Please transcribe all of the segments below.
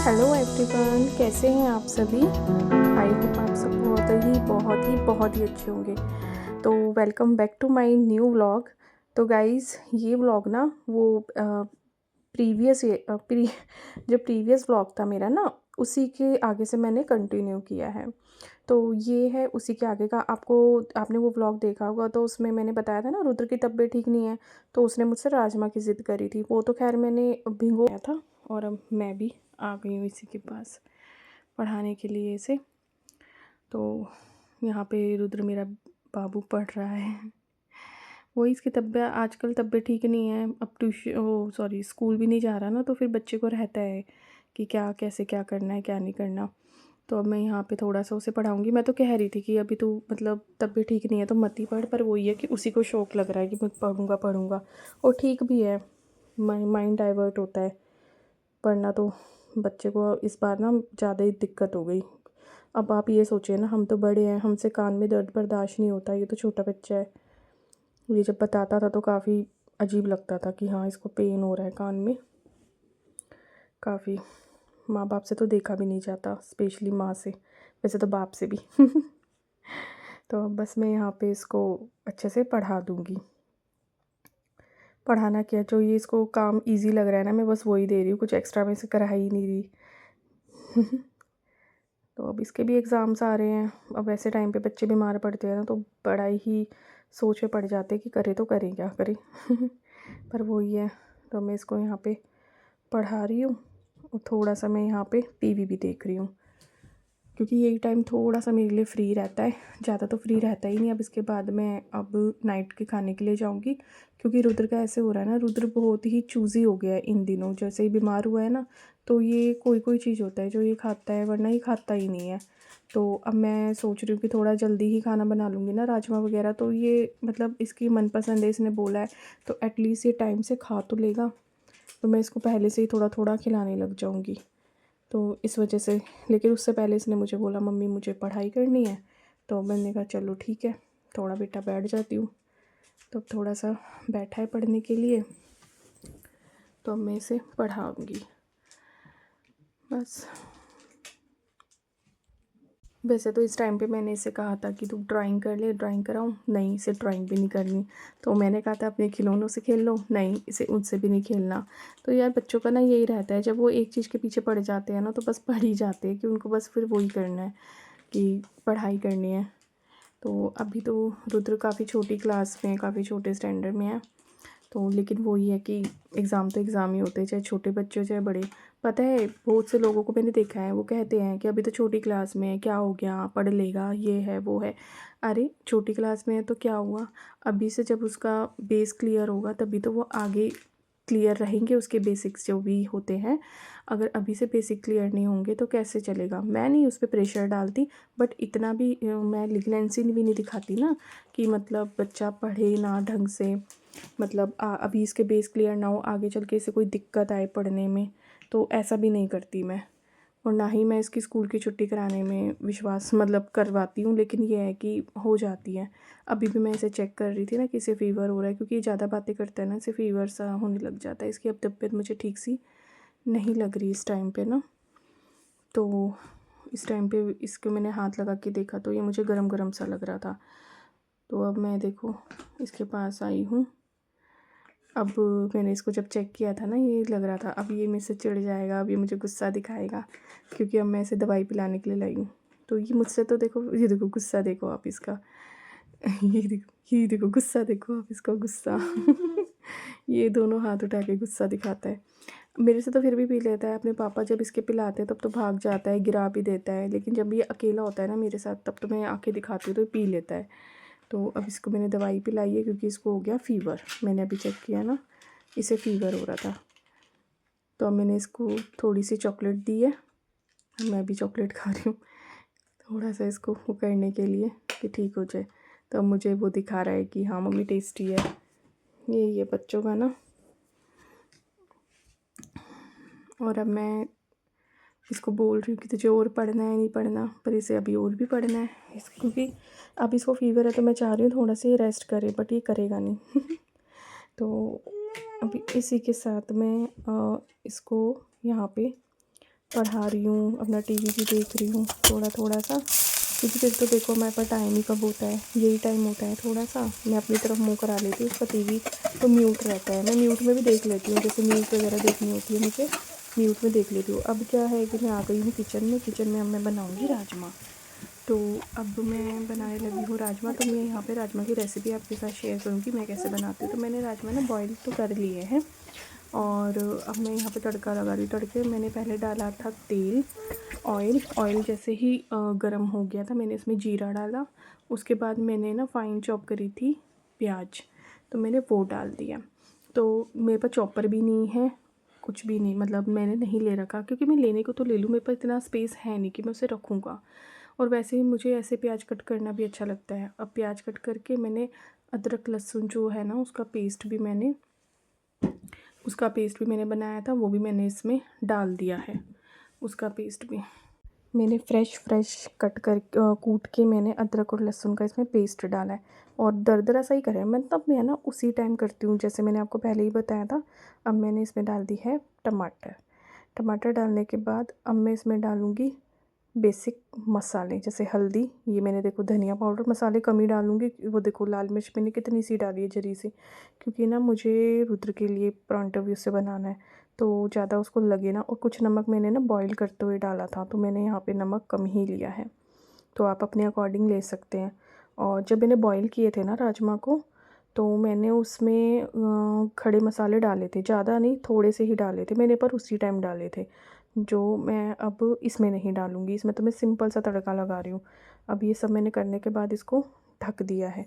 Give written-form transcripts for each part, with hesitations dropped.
Hello everyone, कैसे हैं आप सभी। आई होप आप सब बहुत ही अच्छे होंगे। तो welcome back to my new vlog. तो गाइस, ये व्लॉग ना वो प्रीवियस जो प्रीवियस व्लॉग था मेरा ना, उसी के आगे से मैंने कंटिन्यू किया है। तो ये है उसी के आगे का। आपने वो व्लॉग देखा होगा, तो उसमें मैंने बताया था ना रुद्र की तबीयत ठीक नहीं है, तो उसने मुझसे राजमा की ज़िद करी थी। वो तो खैर मैंने भिगोया था और अब मैं भी आ गई हूँ इसी के पास पढ़ाने के लिए इसे। तो यहाँ पे रुद्र मेरा बाबू पढ़ रहा है। वही, इसकी तबीयत आजकल तबीयत ठीक नहीं है। अब ट्यूशन स्कूल भी नहीं जा रहा ना, तो फिर बच्चे को रहता है कि क्या कैसे क्या करना है क्या नहीं करना। तो अब मैं यहाँ पे थोड़ा सा उसे पढ़ाऊँगी। मैं तो कह रही थी कि अभी तो मतलब तबीयत ठीक नहीं है तो मत ही पढ़, पर वही है कि उसी को शौक़ लग रहा है कि मैं पढ़ूँगा। और ठीक भी है, माइंड डाइवर्ट होता है। वरना तो बच्चे को इस बार ना ज़्यादा ही दिक्कत हो गई। अब आप ये सोचिए ना, हम तो बड़े हैं, हमसे कान में दर्द बर्दाश्त नहीं होता, ये तो छोटा बच्चा है। ये जब बताता था तो काफ़ी अजीब लगता था कि हाँ इसको पेन हो रहा है कान में काफ़ी। माँ बाप से तो देखा भी नहीं जाता, स्पेशली माँ से, वैसे तो बाप से भी। तो अब बस मैं यहाँ पे इसको अच्छे से पढ़ा दूँगी। पढ़ाना क्या, जो ये इसको काम इजी लग रहा है ना, मैं बस वही दे रही हूँ, कुछ एक्स्ट्रा मैं इसे करा ही नहीं रही। तो अब इसके भी एग्ज़ाम्स आ रहे हैं। अब ऐसे टाइम पे बच्चे बीमार पड़ते हैं ना, तो बड़ा ही सोच में पड़ जाते हैं कि करे तो करें क्या करें। पर वही है, तो मैं इसको यहाँ पे पढ़ा रही हूँ और थोड़ा सा मैं यहाँ पे टीवी भी देख रही हूँ, क्योंकि यही टाइम थोड़ा सा मेरे लिए फ्री रहता है। ज़्यादा तो फ्री रहता ही नहीं। अब इसके बाद मैं अब नाइट के खाने के लिए जाऊँगी, क्योंकि रुद्र का ऐसे हो रहा है ना, रुद्र बहुत ही चूज़ी हो गया है इन दिनों। जैसे ही बीमार हुआ है ना, तो ये कोई चीज़ होता है जो ये खाता है, वरना ये खाता ही नहीं है। तो अब मैं सोच रही हूँ कि थोड़ा जल्दी ही खाना बना लूँगी ना, राजमा वगैरह। तो ये मतलब इसकी मनपसंद है, इसने बोला है, तो एटलीस्ट ये टाइम से खा तो लेगा। तो मैं इसको पहले से ही थोड़ा थोड़ा खिलाने लग जाऊँगी, तो इस वजह से। लेकिन उससे पहले इसने मुझे बोला मम्मी मुझे पढ़ाई करनी है, तो मैंने कहा चलो ठीक है, थोड़ा बेटा बैठ जाती हूँ। तो अब थोड़ा सा बैठा है पढ़ने के लिए, तो अब मैं इसे पढ़ाऊँगी बस। वैसे तो इस टाइम पे मैंने इसे कहा था कि तू ड्राइंग कर ले, ड्राइंग कराऊँ, नहीं इसे ड्राइंग भी नहीं करनी। तो मैंने कहा था अपने खिलौनों से खेल लो, नहीं इसे उनसे भी नहीं खेलना। तो यार बच्चों का ना यही रहता है, जब वो एक चीज़ के पीछे पड़ जाते हैं ना, तो बस पढ़ ही जाते हैं कि उनको बस फिर वही करना है कि पढ़ाई करनी है। तो अभी तो रुद्र काफ़ी छोटी क्लास में, काफ़ी छोटे स्टैंडर्ड में है। तो लेकिन वही है कि एग्ज़ाम तो एग्ज़ाम ही होते हैं, चाहे छोटे बच्चे हो चाहे बड़े। पता है बहुत से लोगों को मैंने देखा है, वो कहते हैं कि अभी तो छोटी क्लास में है, क्या हो गया, पढ़ लेगा, ये है वो है। अरे छोटी क्लास में है तो क्या हुआ, अभी से जब उसका बेस क्लियर होगा तभी तो वो आगे क्लियर रहेंगे, उसके बेसिक्स जो भी होते हैं। अगर अभी से बेसिक क्लियर नहीं होंगे तो कैसे चलेगा। मैं नहीं उस पर प्रेशर डालती, बट इतना भी मैं लिगनेंसी भी नहीं दिखाती ना कि मतलब बच्चा पढ़े ना ढंग से, मतलब अभी इसके बेस क्लियर ना हो, आगे चल के इसे कोई दिक्कत आए पढ़ने में, तो ऐसा भी नहीं करती मैं। और ना ही मैं इसकी स्कूल की छुट्टी कराने में विश्वास मतलब करवाती हूँ, लेकिन ये है कि हो जाती है। अभी भी मैं इसे चेक कर रही थी ना कि इसे फ़ीवर हो रहा है, क्योंकि ये ज़्यादा बातें करता है ना, इसे फ़ीवर सा होने लग जाता है। इसकी अब तबीयत मुझे ठीक सी नहीं लग रही इस टाइम पे ना। तो इस टाइम पे इसको मैंने हाथ लगा के देखा तो ये मुझे गरम गरम सा लग रहा था। तो अब मैं देखो इसके पास आई हूँ। अब मैंने इसको जब चेक किया था ना, ये लग रहा था अब ये मेरे से चिढ़ जाएगा, अब ये मुझे गुस्सा दिखाएगा, क्योंकि अब मैं इसे दवाई पिलाने के लिए लाई हूँ। तो ये मुझसे तो देखो, ये देखो गुस्सा देखो आप इसका। ये देखो गुस्सा देखो आप इसका, गुस्सा। ये दोनों हाथ उठा के गुस्सा दिखाता है। मेरे से तो फिर भी पी लेता है, अपने पापा जब इसके पिलाते हैं तब तो भाग जाता है, गिरा भी देता है। लेकिन जब ये अकेला होता है ना मेरे साथ, तब तो मैं आंखें दिखाती हूँ तो पी लेता है। तो अब इसको मैंने दवाई पिलाई है, क्योंकि इसको हो गया फ़ीवर। मैंने अभी चेक किया ना, इसे फ़ीवर हो रहा था। तो अब मैंने इसको थोड़ी सी चॉकलेट दी है, मैं भी चॉकलेट खा रही हूँ थोड़ा सा इसको वो करने के लिए कि ठीक हो जाए। तो अब मुझे वो दिखा रहा है कि हाँ मम्मी टेस्टी है। यही है बच्चों का ना। और अब मैं इसको बोल रही हूँ कि तुझे और पढ़ना है नहीं पढ़ना, पर इसे अभी और भी पढ़ना है क्योंकि अब इसको फ़ीवर है। तो मैं चाह रही हूँ थोड़ा सा ये रेस्ट करे, बट ये करेगा नहीं। तो अभी इसी के साथ मैं इसको यहाँ पे पढ़ा रही हूँ, अपना टीवी भी देख रही हूँ थोड़ा थोड़ा सा, क्योंकि फिर तो देखो हमारे पास टाइम ही कब होता है, यही टाइम होता है थोड़ा सा। मैं अपनी तरफ मुँह करा लेती हूँ, उसका टीवी तो म्यूट रहता है, मैं म्यूट में भी देख लेती हूँ, जैसे न्यूज़ वगैरह देखनी होती है मुझे म्यूट में देख लेती हूँ। अब क्या है कि मैं आ गई हूँ किचन में अब मैं बनाऊँगी राजमा। तो अब मैं बनाने लगी हूँ राजमा। तो मैं यहाँ पे राजमा की रेसिपी आपके साथ शेयर करूँगी मैं कैसे बनाती हूँ। तो मैंने राजमा ना बॉईल तो कर लिए हैं और अब मैं यहाँ पे तड़का लगा रही हूँ। तड़के मैंने पहले डाला था तेल, ऑयल जैसे ही गरम हो गया था मैंने इसमें जीरा डाला। उसके बाद मैंने ना फाइन चॉप करी थी प्याज, तो मैंने वो डाल दिया। तो मेरे पास चॉपर भी नहीं है, कुछ भी नहीं, मतलब मैंने नहीं ले रखा, क्योंकि मैं लेने को तो ले लूँ, मेरे पास इतना स्पेस है नहीं कि मैं उसे रखूँगा। और वैसे ही मुझे ऐसे प्याज कट करना भी अच्छा लगता है। अब प्याज कट करके मैंने अदरक लहसुन जो है ना उसका पेस्ट भी मैंने बनाया था, वो भी मैंने इसमें डाल दिया है। उसका पेस्ट भी मैंने फ्रेश कट कर कूट के मैंने अदरक और लहसुन का इसमें पेस्ट डाला है और दरदरा सा ही करा है। मतलब मैं ना उसी टाइम करती हूँ जैसे मैंने आपको पहले ही बताया था। अब मैंने इसमें डाल दी है टमाटर डालने के बाद अब मैं इसमें डालूँगी बेसिक मसाले, जैसे हल्दी, ये मैंने देखो धनिया पाउडर, मसाले कम ही डालूँगी। वो देखो लाल मिर्च मैंने कितनी सी डाली है, जरी सी, क्योंकि ना मुझे रुद्र के लिए परांठा भी उससे बनाना है तो ज़्यादा उसको लगे ना। और कुछ नमक मैंने ना बॉईल करते हुए डाला था, तो मैंने यहाँ पे नमक कम ही लिया है, तो आप अपने अकॉर्डिंग ले सकते हैं। और जब मैंने बॉईल किए थे ना राजमा को, तो मैंने उसमें खड़े मसाले डाले थे, ज़्यादा नहीं, थोड़े से ही डाले थे मैंने, पर उसी टाइम डाले थे, जो मैं अब इसमें नहीं डालूँगी। इसमें तो मैं सिंपल सा तड़का लगा रही हूँ। अब ये सब मैंने करने के बाद इसको ढक दिया है।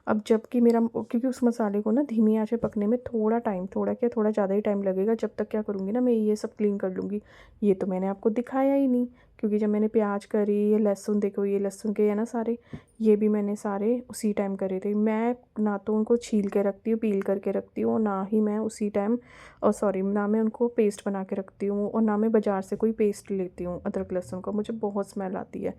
अब जबकि मेरा, क्योंकि उस मसाले को ना धीमी आंच पे पकने में थोड़ा ज़्यादा ही टाइम लगेगा, जब तक क्या करूँगी ना मैं ये सब क्लीन कर लूँगी। ये तो मैंने आपको दिखाया ही नहीं, क्योंकि जब मैंने प्याज करी, ये लहसुन देखो, ये लहसुन के है ना सारे, ये भी मैंने सारे उसी टाइम करे थे। मैं ना तो उनको छील के रखती हूँ, पील करके रखती हूँ, ना ही मैं उसी टाइम, और सॉरी, ना मैं उनको पेस्ट बना के रखती हूँ, और ना मैं बाज़ार से कोई पेस्ट लेती हूँ अदरक लहसुन का, मुझे बहुत स्मेल आती है।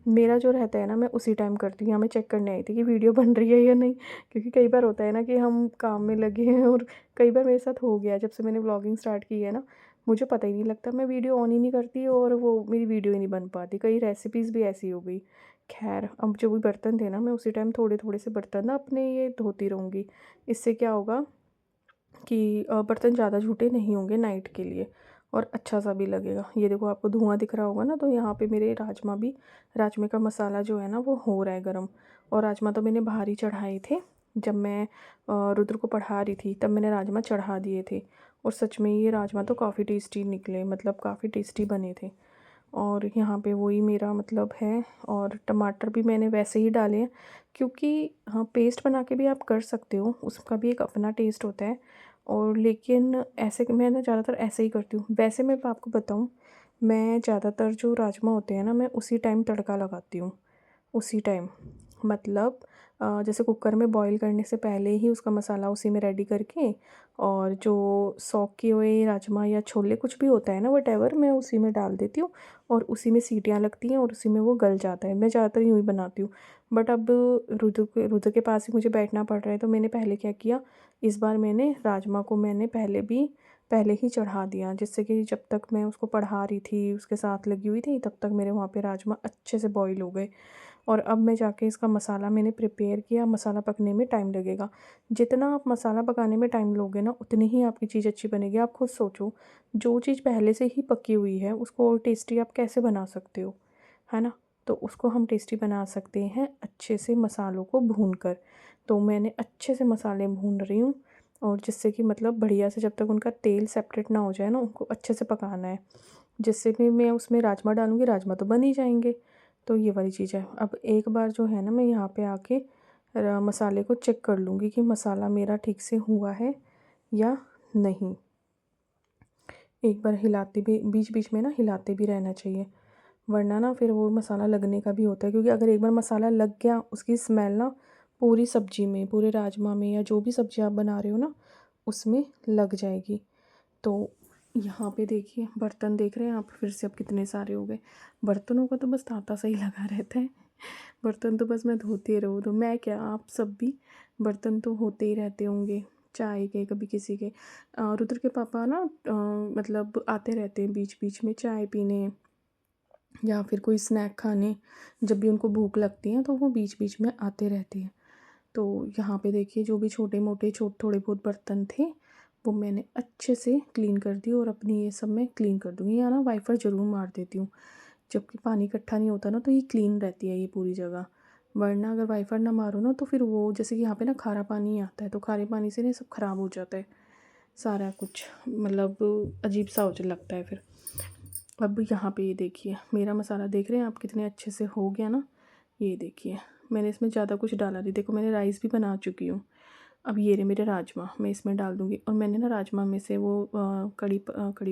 मेरा जो रहता है ना मैं उसी टाइम करती हूँ। यहाँ मैं चेक करने आई थी कि वीडियो बन रही है या नहीं, क्योंकि कई बार होता है ना कि हम काम में लगे हैं, और कई बार मेरे साथ हो गया जब से मैंने व्लॉगिंग स्टार्ट की है ना, मुझे पता ही नहीं लगता, मैं वीडियो ऑन ही नहीं करती और वो मेरी वीडियो ही नहीं बन पाती। कई रेसिपीज़ भी ऐसी हो गई। खैर, अब जो भी बर्तन थे ना मैं उसी टाइम थोड़े थोड़े से बर्तन ना अपने ये धोती रहूँगी। इससे क्या होगा कि बर्तन ज़्यादा झूठे नहीं होंगे नाइट के लिए, और अच्छा सा भी लगेगा। ये देखो आपको धुआं दिख रहा होगा ना, तो यहाँ पे मेरे राजमे का मसाला जो है ना वो हो रहा है गर्म। और राजमा तो मैंने बाहर ही चढ़ाए थे, जब मैं रुद्र को पढ़ा रही थी तब मैंने राजमा चढ़ा दिए थे। और सच में ये राजमा तो काफ़ी टेस्टी निकले, मतलब काफ़ी टेस्टी बने थे। और यहाँ पे वही मेरा मतलब है। और टमाटर भी मैंने वैसे ही डाले हैं, क्योंकि हाँ, पेस्ट बना के भी आप कर सकते हो, उसका भी एक अपना टेस्ट होता है। और लेकिन ऐसे मैं ना ज़्यादातर ऐसे ही करती हूँ। वैसे मैं आपको बताऊँ, मैं ज़्यादातर जो राजमा होते हैं ना मैं उसी टाइम तड़का लगाती हूँ, उसी टाइम, मतलब जैसे कुकर में बॉईल करने से पहले ही उसका मसाला उसी में रेडी करके, और जो सॉक किए हुए राजमा या छोले कुछ भी होता है ना वटेवर, मैं उसी में डाल देती हूँ और उसी में सीटियाँ लगती हैं और उसी में वो गल जाता है। मैं ज़्यादातर यूँ ही बनाती हूँ। बट अब रुद्र के पास ही मुझे बैठना पड़ रहा है, तो मैंने पहले क्या किया, इस बार मैंने राजमा को मैंने पहले ही चढ़ा दिया, जिससे कि जब तक मैं उसको पढ़ा रही थी, उसके साथ लगी हुई थी, तब तक मेरे वहाँ पे राजमा अच्छे से बॉईल हो गए। और अब मैं जाके इसका मसाला मैंने प्रिपेयर किया। मसाला पकने में टाइम लगेगा, जितना आप मसाला पकाने में टाइम लोगे ना उतनी ही आपकी चीज़ अच्छी बनेगी। आप खुद सोचो, जो चीज़ पहले से ही पकी हुई है उसको और टेस्टी आप कैसे बना सकते हो, है ना। तो उसको हम टेस्टी बना सकते हैं अच्छे से मसालों को भून कर। तो मैंने अच्छे से मसाले भून रही हूँ, और जिससे कि मतलब बढ़िया से, जब तक उनका तेल सेपरेट ना हो जाए ना, उनको अच्छे से पकाना है, जिससे भी मैं उसमें राजमा डालूँगी, राजमा तो बन ही जाएंगे। तो ये वाली चीज़ है। अब एक बार जो है ना मैं यहाँ पे आके मसाले को चेक कर लूँगी कि मसाला मेरा ठीक से हुआ है या नहीं। एक बार हिलाते भी, बीच बीच में ना हिलाते भी रहना चाहिए, वरना ना फिर वो मसाला लगने का भी होता है। क्योंकि अगर एक बार मसाला लग गया, उसकी स्मेल ना पूरी सब्जी में, पूरे राजमा में, या जो भी सब्जी आप बना रहे हो ना उसमें लग जाएगी। तो यहाँ पे देखिए, बर्तन देख रहे हैं आप, फिर से अब कितने सारे हो गए। बर्तनों का तो बस तांता सा ही लगा रहता है, बर्तन तो बस मैं धोती रहूँ, तो मैं क्या, आप सब भी बर्तन तो होते ही रहते होंगे। चाय के, कभी किसी के। रुद्र के पापा ना मतलब आते रहते हैं बीच बीच में चाय पीने या फिर कोई स्नैक खाने। जब भी उनको भूख लगती है तो वो बीच बीच में आते रहते हैं। तो यहाँ पे देखिए जो भी छोटे मोटे थोड़े बहुत बर्तन थे वो मैंने अच्छे से क्लीन कर दिए, और अपनी ये सब मैं क्लीन कर दूँगी। यहाँ ना वाइपर ज़रूर मार देती हूँ, जबकि पानी इकट्ठा नहीं होता ना तो ये क्लीन रहती है ये पूरी जगह। वरना अगर वाइपर ना मारो ना तो फिर वो जैसे कि यहाँ पे ना खारा पानी आता है, तो खारे पानी से ना सब ख़राब हो जाता है सारा कुछ, मतलब अजीब सा हो लगता है फिर। अब यहाँ पे ये देखिए मेरा मसाला देख रहे हैं आप कितने अच्छे से हो गया ना। ये देखिए मैंने इसमें ज़्यादा कुछ डाला नहीं, देखो मैंने राइस भी बना चुकी हूँ। अब ये रहे मेरे राजमा, मैं इसमें डाल दूँगी। और मैंने ना राजमा में से वो कड़ी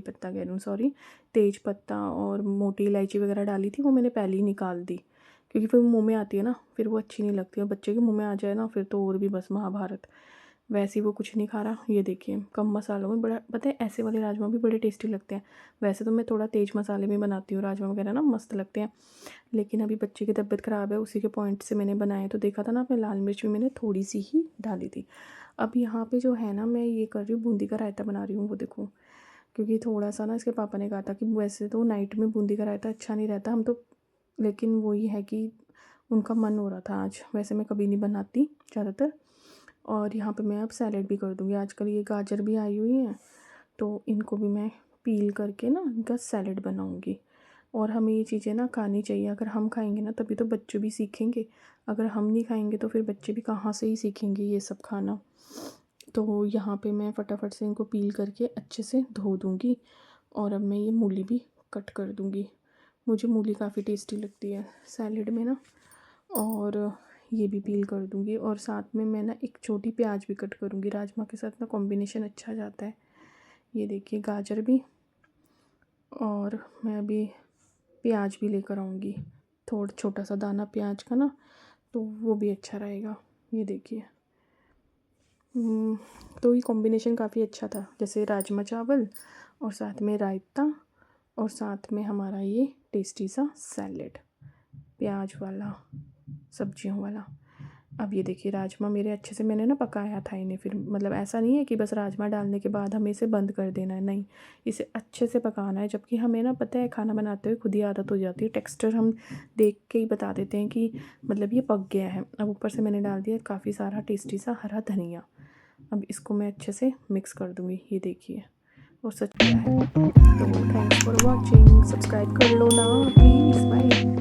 पत्ता कह रही हूँ, सॉरी, तेज पत्ता और मोटी इलायची वगैरह डाली थी, वो मैंने पहले ही निकाल दी, क्योंकि फिर वो मुँह में आती है ना, फिर वो अच्छी नहीं लगती, और बच्चे के मुँह में आ जाए ना फिर तो और भी बस महाभारत। वैसे ही वो कुछ नहीं खा रहा। ये देखिए कम मसालों में बड़ा, पता है ऐसे वाले राजमा भी बड़े टेस्टी लगते हैं। वैसे तो मैं थोड़ा तेज़ मसाले में बनाती हूँ राजमा वगैरह ना, मस्त लगते हैं। लेकिन अभी बच्चे की तबीयत ख़राब है, उसी के पॉइंट से मैंने बनाए। तो देखा था ना आपने, लाल मिर्च भी मैंने थोड़ी सी ही डाली थी। अब यहाँ पे जो है ना मैं ये कर रही हूँ, बूंदी का रायता बना रही हूँ, वो देखो। क्योंकि थोड़ा सा ना इसके पापा ने कहा था कि वैसे तो नाइट में बूंदी का रायता अच्छा नहीं रहता, हम तो, लेकिन वही है कि उनका मन हो रहा था आज। वैसे मैं कभी नहीं बनाती ज़्यादातर। और यहाँ पे मैं अब सैलेड भी कर दूँगी। आजकल ये गाजर भी आई हुई हैं, तो इनको भी मैं पील करके ना इनका सैलेड बनाऊँगी। और हमें ये चीज़ें ना खानी चाहिए, अगर हम खाएंगे ना तभी तो बच्चे भी सीखेंगे। अगर हम नहीं खाएंगे तो फिर बच्चे भी कहाँ से ही सीखेंगे ये सब खाना। तो यहाँ पे मैं फटाफट से इनको पील करके अच्छे से धो दूँगी। और अब मैं ये मूली भी कट कर दूँगी। मुझे मूली काफ़ी टेस्टी लगती है सैलेड में ना। और ये भी पील कर दूँगी, और साथ में मैं ना एक छोटी प्याज भी कट करूँगी, राजमा के साथ ना कॉम्बिनेशन अच्छा जाता है। ये देखिए गाजर भी, और मैं अभी प्याज भी लेकर आऊँगी, थोड़ा छोटा सा दाना प्याज का ना, तो वो भी अच्छा रहेगा। ये देखिए तो ये कॉम्बिनेशन काफ़ी अच्छा था, जैसे राजमा चावल और साथ में रायता और साथ में हमारा ये टेस्टी सा सैलेड प्याज वाला, सब्जियों वाला। अब ये देखिए राजमा मेरे अच्छे से मैंने ना पकाया था इन्हें, फिर मतलब ऐसा नहीं है कि बस राजमा डालने के बाद हमें इसे बंद कर देना है, नहीं, इसे अच्छे से पकाना है। जबकि हमें ना पता है खाना बनाते हुए खुद ही आदत हो जाती है, टेक्सचर हम देख के ही बता देते हैं कि मतलब ये पक गया है। अब ऊपर से मैंने डाल दिया काफ़ी सारा टेस्टी सा हरा धनिया। अब इसको मैं अच्छे से मिक्स कर दूँगी। ये देखिए और सच गया है। तो थैंक्स फॉर वॉचिंग, सब्सक्राइब कर लो ना प्लीज़, बाय।